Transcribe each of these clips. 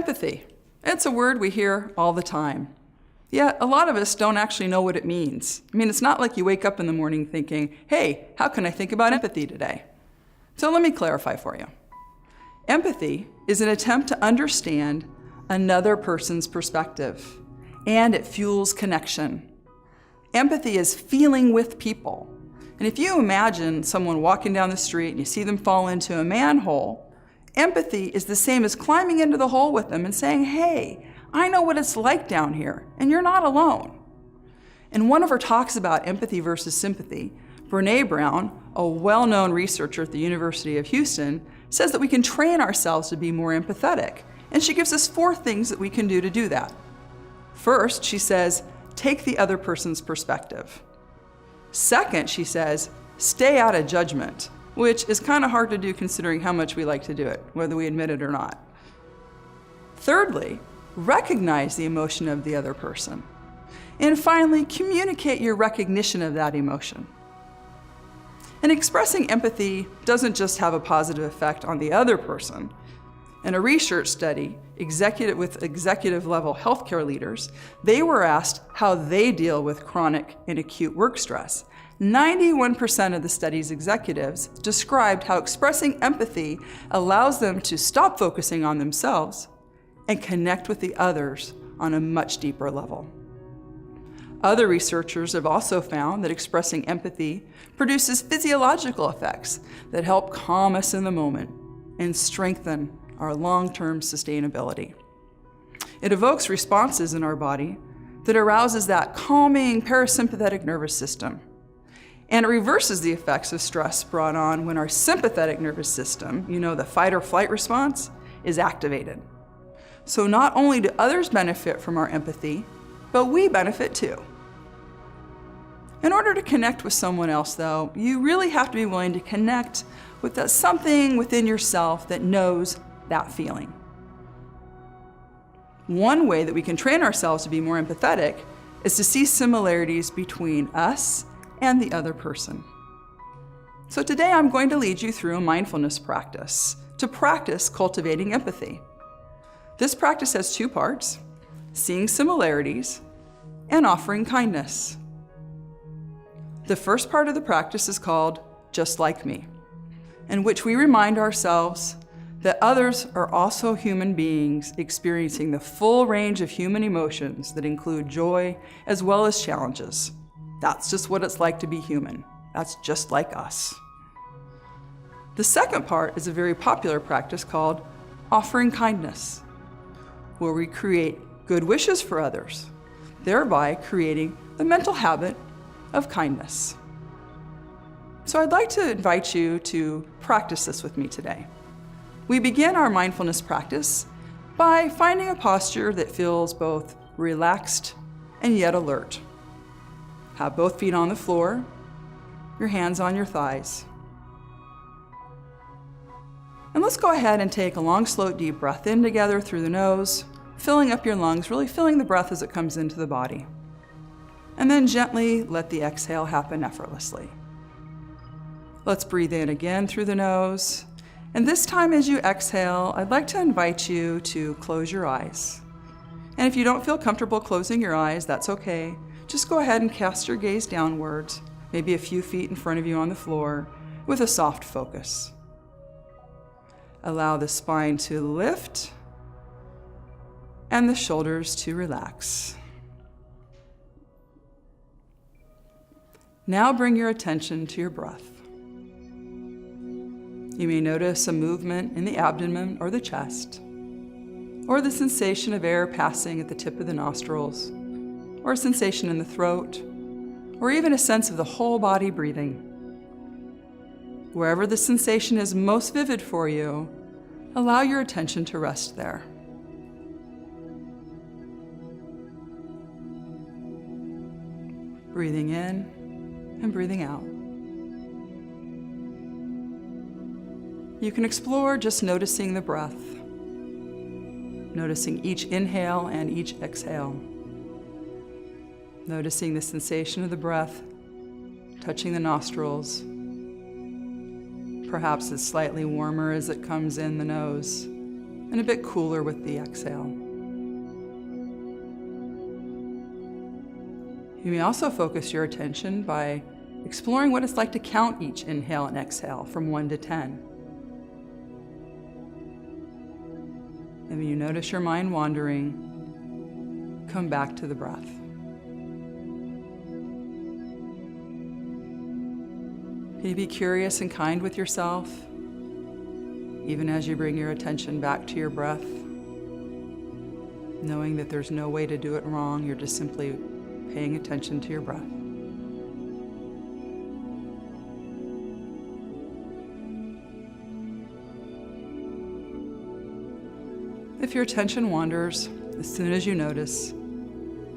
Empathy. It's a word we hear all the time. Yet a lot of us don't actually know what it means. I mean, it's not like you wake up in the morning thinking, hey, how can I think about empathy today? So let me clarify for you. Empathy is an attempt to understand another person's perspective, and it fuels connection. Empathy is feeling with people. And if you imagine someone walking down the street and you see them fall into a manhole, empathy is the same as climbing into the hole with them and saying, hey, I know what it's like down here, and you're not alone. In one of her talks about empathy versus sympathy, Brené Brown, a well-known researcher at the University of Houston, says that we can train ourselves to be more empathetic, and she gives us 4 things that we can do to do that. First, she says, take the other person's perspective. Second, she says, stay out of judgment, which is kind of hard to do considering how much we like to do it, whether we admit it or not. Thirdly, recognize the emotion of the other person. And finally, communicate your recognition of that emotion. And expressing empathy doesn't just have a positive effect on the other person. In a research study with executive-level healthcare leaders, they were asked how they deal with chronic and acute work stress. 91% of the study's executives described how expressing empathy allows them to stop focusing on themselves and connect with the others on a much deeper level. Other researchers have also found that expressing empathy produces physiological effects that help calm us in the moment and strengthen our long-term sustainability. It evokes responses in our body that arouses that calming parasympathetic nervous system, and it reverses the effects of stress brought on when our sympathetic nervous system, the fight or flight response, is activated. So not only do others benefit from our empathy, but we benefit too. In order to connect with someone else, though, you really have to be willing to connect with that something within yourself that knows that feeling. One way that we can train ourselves to be more empathetic is to see similarities between us and the other person. So today I'm going to lead you through a mindfulness practice to practice cultivating empathy. This practice has 2 parts: seeing similarities and offering kindness. The first part of the practice is called Just Like Me, in which we remind ourselves that others are also human beings experiencing the full range of human emotions that include joy as well as challenges. That's just what it's like to be human. That's just like us. The second part is a very popular practice called offering kindness, where we create good wishes for others, thereby creating the mental habit of kindness. So I'd like to invite you to practice this with me today. We begin our mindfulness practice by finding a posture that feels both relaxed and yet alert. Have both feet on the floor, your hands on your thighs. And let's go ahead and take a long, slow, deep breath in together through the nose, filling up your lungs, really feeling the breath as it comes into the body. And then gently let the exhale happen effortlessly. Let's breathe in again through the nose. And this time as you exhale, I'd like to invite you to close your eyes. And if you don't feel comfortable closing your eyes, that's okay. Just go ahead and cast your gaze downwards, maybe a few feet in front of you on the floor, with a soft focus. Allow the spine to lift and the shoulders to relax. Now bring your attention to your breath. You may notice a movement in the abdomen or the chest, or the sensation of air passing at the tip of the nostrils, or a sensation in the throat, or even a sense of the whole body breathing. Wherever the sensation is most vivid for you, allow your attention to rest there. Breathing in and breathing out. You can explore just noticing the breath, noticing each inhale and each exhale, noticing the sensation of the breath touching the nostrils. Perhaps it's slightly warmer as it comes in the nose and a bit cooler with the exhale. You may also focus your attention by exploring what it's like to count each inhale and exhale from 1 to 10. And when you notice your mind wandering, come back to the breath. Can you be curious and kind with yourself, even as you bring your attention back to your breath, knowing that there's no way to do it wrong, you're just simply paying attention to your breath. If your attention wanders, as soon as you notice,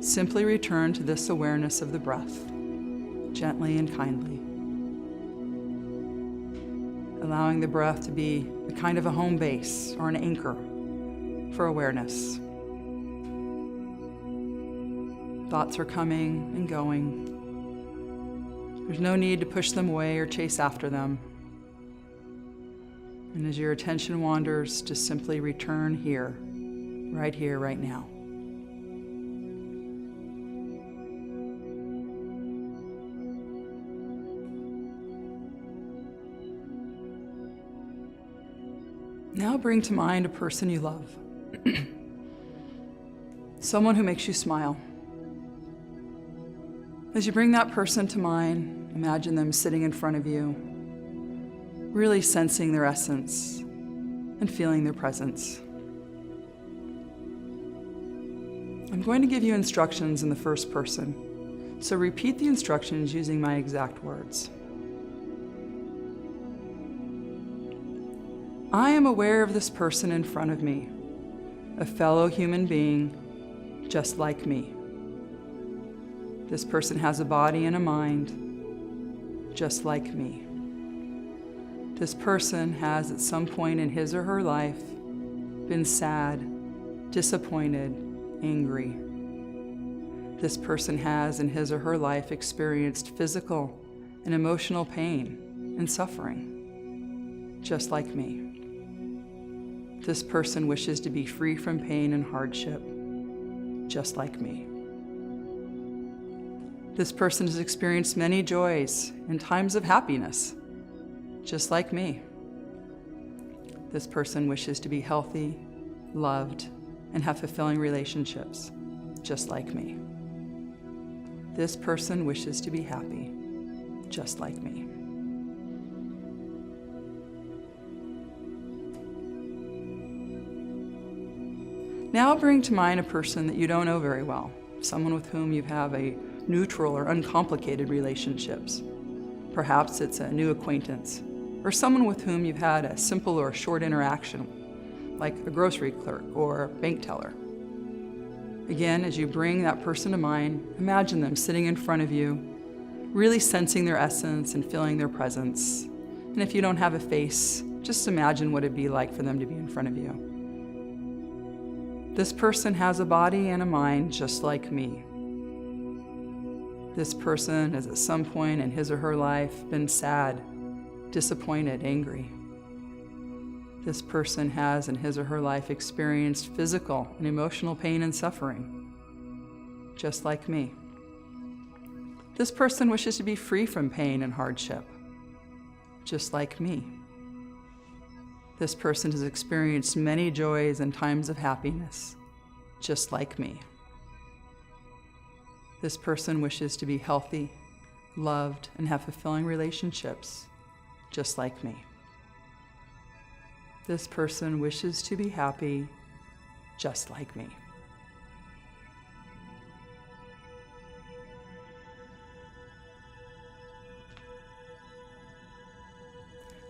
simply return to this awareness of the breath, gently and kindly, allowing the breath to be a kind of a home base or an anchor for awareness. Thoughts are coming and going. There's no need to push them away or chase after them. And as your attention wanders, just simply return here, right now. Now bring to mind a person you love. Someone who makes you smile. As you bring that person to mind, imagine them sitting in front of you, really sensing their essence and feeling their presence. I'm going to give you instructions in the first person, so repeat the instructions using my exact words. I am aware of this person in front of me, a fellow human being just like me. This person has a body and a mind just like me. This person has at some point in his or her life been sad, disappointed, angry. This person has in his or her life experienced physical and emotional pain and suffering, just like me. This person wishes to be free from pain and hardship, just like me. This person has experienced many joys and times of happiness, just like me. This person wishes to be healthy, loved, and have fulfilling relationships, just like me. This person wishes to be happy, just like me. Now bring to mind a person that you don't know very well, someone with whom you have a neutral or uncomplicated relationships. Perhaps it's a new acquaintance, or someone with whom you've had a simple or short interaction, like a grocery clerk or bank teller. Again, as you bring that person to mind, imagine them sitting in front of you, really sensing their essence and feeling their presence. And if you don't have a face, just imagine what it'd be like for them to be in front of you. This person has a body and a mind just like me. This person has at some point in his or her life been sad, disappointed, angry. This person has in his or her life experienced physical and emotional pain and suffering, just like me. This person wishes to be free from pain and hardship, just like me. This person has experienced many joys and times of happiness, just like me. This person wishes to be healthy, loved, and have fulfilling relationships, just like me. This person wishes to be happy, just like me.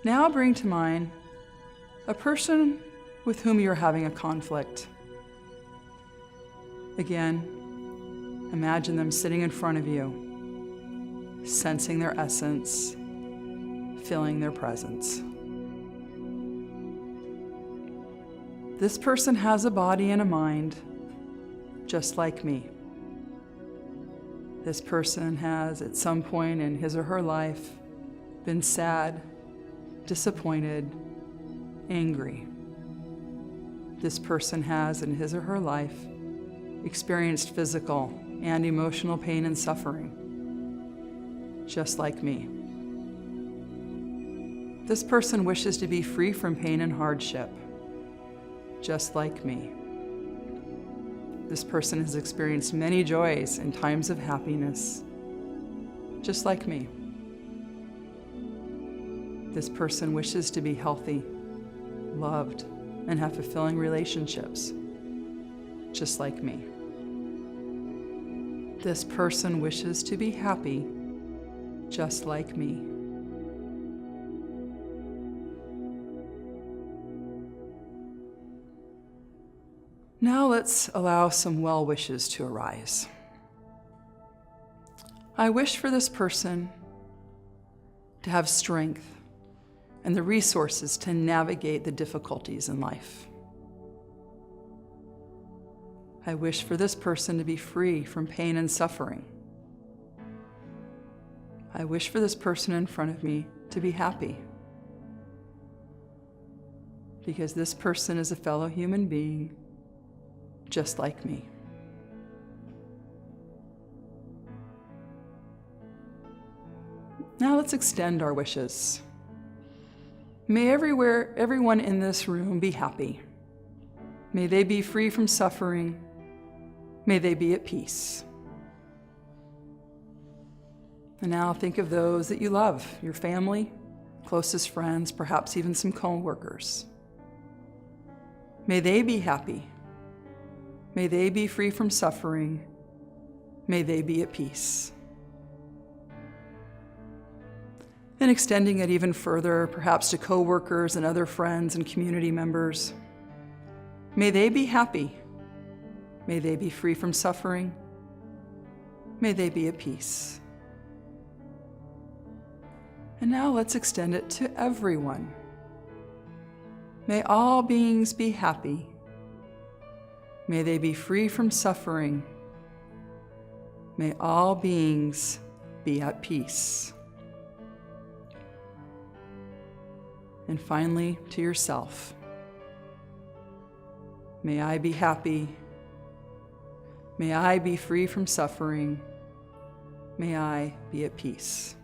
Now bring to mind a person with whom you're having a conflict. Again, imagine them sitting in front of you, sensing their essence, feeling their presence. This person has a body and a mind, just like me. This person has, at some point in his or her life, been sad, disappointed, angry. this person has in his or her life experienced physical and emotional pain and suffering, just like me. This person wishes to be free from pain and hardship, just like me. This person has experienced many joys and times of happiness, just like me. This person wishes to be healthy, loved, and have fulfilling relationships, just like me. This person wishes to be happy, just like me. Now let's allow some well wishes to arise. I wish for this person to have strength and the resources to navigate the difficulties in life. I wish for this person to be free from pain and suffering. I wish for this person in front of me to be happy, because this person is a fellow human being just like me. Now let's extend our wishes. May everyone in this room be happy. May they be free from suffering. May they be at peace. And now think of those that you love, your family, closest friends, perhaps even some co-workers. May they be happy. May they be free from suffering. May they be at peace. And extending it even further, perhaps to co-workers and other friends and community members. May they be happy. May they be free from suffering. May they be at peace. And now let's extend it to everyone. May all beings be happy. May they be free from suffering. May all beings be at peace. And finally, to yourself. May I be happy. May I be free from suffering. May I be at peace.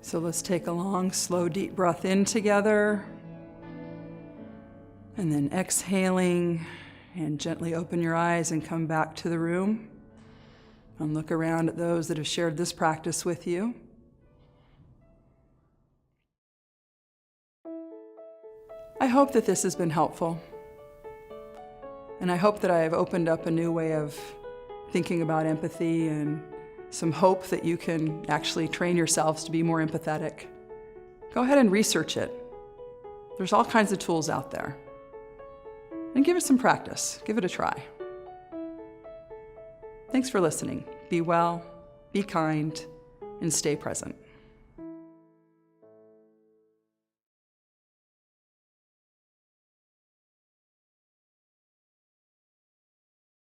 So let's take a long, slow, deep breath in together. And then exhaling, and gently open your eyes and come back to the room. And look around at those that have shared this practice with you. I hope that this has been helpful. And I hope that I have opened up a new way of thinking about empathy and some hope that you can actually train yourselves to be more empathetic. Go ahead and research it. There's all kinds of tools out there. And give it some practice. Give it a try. Thanks for listening. Be well, be kind, and stay present.